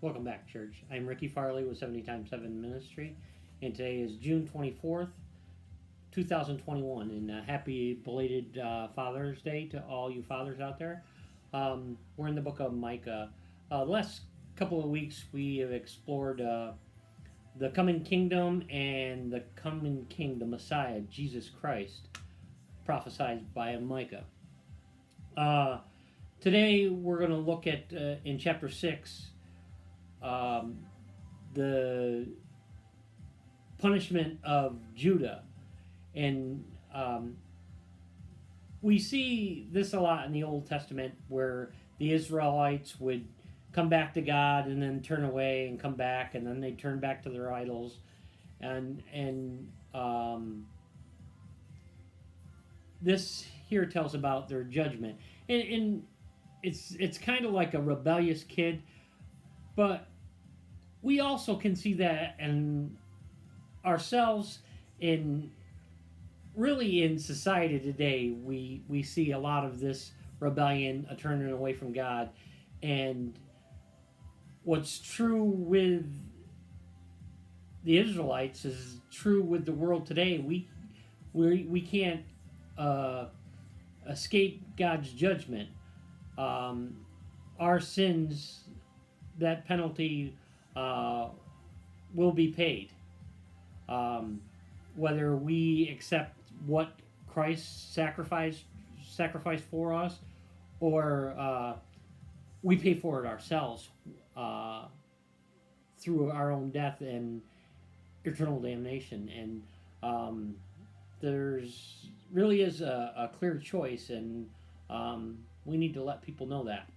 Welcome back, church. I'm Ricky Farley with 70 times 7 Ministry, and today is June 24th, 2021. And happy belated Father's Day to all you fathers out there. We're in the book of Micah. The last couple of weeks, we have explored the coming kingdom and the coming king, the Messiah, Jesus Christ, prophesied by Micah. Today, we're going to look at, in chapter 6, the punishment of Judah. And we see this a lot in the Old Testament where the Israelites would come back to God and then turn away and come back, and then they turn back to their idols. And this here tells about their judgment. And it's kind of like a rebellious kid, but we also can see that in ourselves, in really in society today. We see a lot of this rebellion, a turning away from God. And what's true with the Israelites is true with the world today. We can't escape God's judgment. Our sins, that penalty will be paid. Whether we accept what Christ sacrificed for us, or we pay for it ourselves through our own death and eternal damnation. And there's really is a clear choice, and we need to let people know that.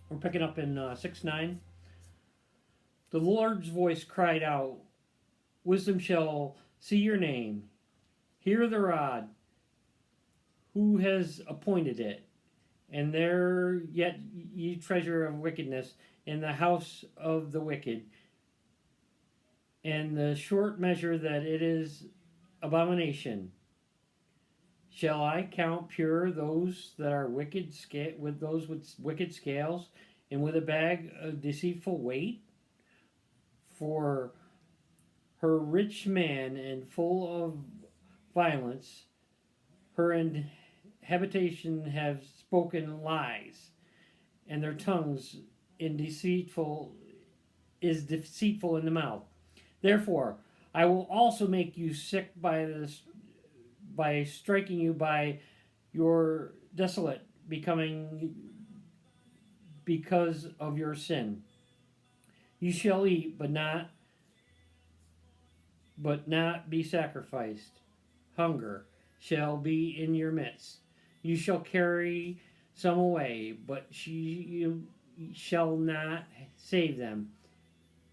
We're picking up in 6:9. The Lord's voice cried out, "Wisdom shall see your name. Hear the rod. Who has appointed it? And there yet ye treasure of wickedness in the house of the wicked, and the short measure that it is abomination. Shall I count pure those that are wicked with those with wicked scales, and with a bag of deceitful weight? For her rich man and full of violence, her habitation have spoken lies, and their tongues is deceitful in the mouth. Therefore, I will also make you sick by striking you by your desolate becoming because of your sin. You shall eat, but not be sacrificed. Hunger shall be in your midst. You shall carry some away, but you shall not save them.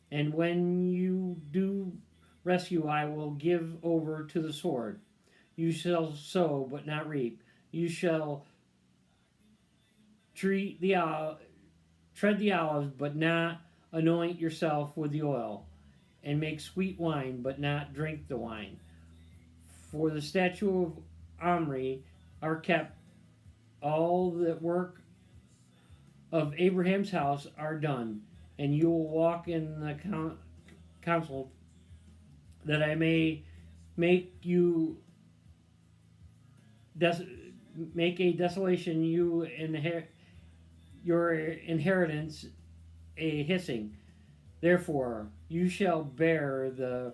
And when you do rescue, I will give over to the sword. You shall sow, but not reap. You shall tread the olives, but not anoint yourself with the oil, and make sweet wine, but not drink the wine. For the statue of Omri are kept. All the work of Abraham's house are done, and you will walk in the counsel, that I may make you make a desolation, your inheritance a hissing. Therefore, you shall bear the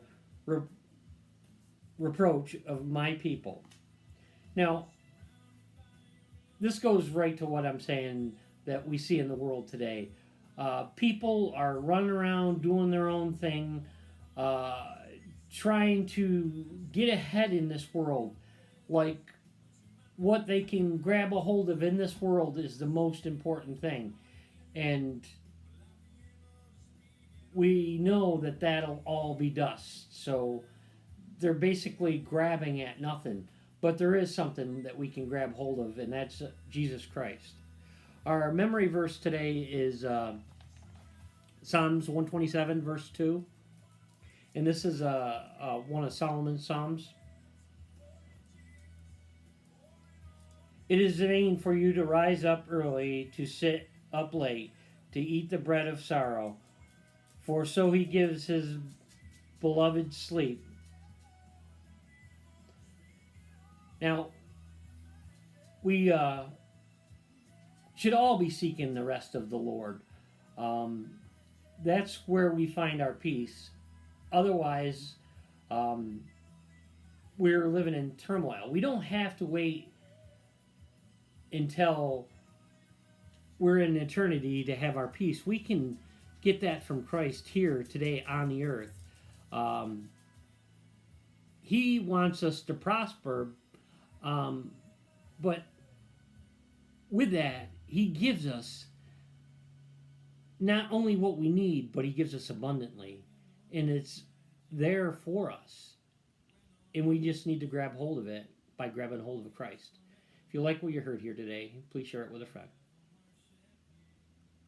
reproach of my people." Now, this goes right to what I'm saying that we see in the world today. People are running around doing their own thing, trying to get ahead in this world. Like, what they can grab a hold of in this world is the most important thing. And we know that that'll all be dust. So they're basically grabbing at nothing. But there is something that we can grab hold of, and that's Jesus Christ. Our memory verse today is Psalms 127, verse 2. And this is one of Solomon's Psalms. "It is vain for you to rise up early, to sit up late, to eat the bread of sorrow, For so he gives his beloved sleep. Now, we should all be seeking the rest of the Lord. Um, that's where we find our peace. Otherwise, um, we're living in turmoil. We don't have to wait until we're in eternity to have our peace. We can get that from Christ here today on the earth. Um, he wants us to prosper, but with that, He gives us not only what we need, but He gives us abundantly. And it's there for us. And we just need to grab hold of it by grabbing hold of Christ. If you like what you heard here today, please share it with a friend.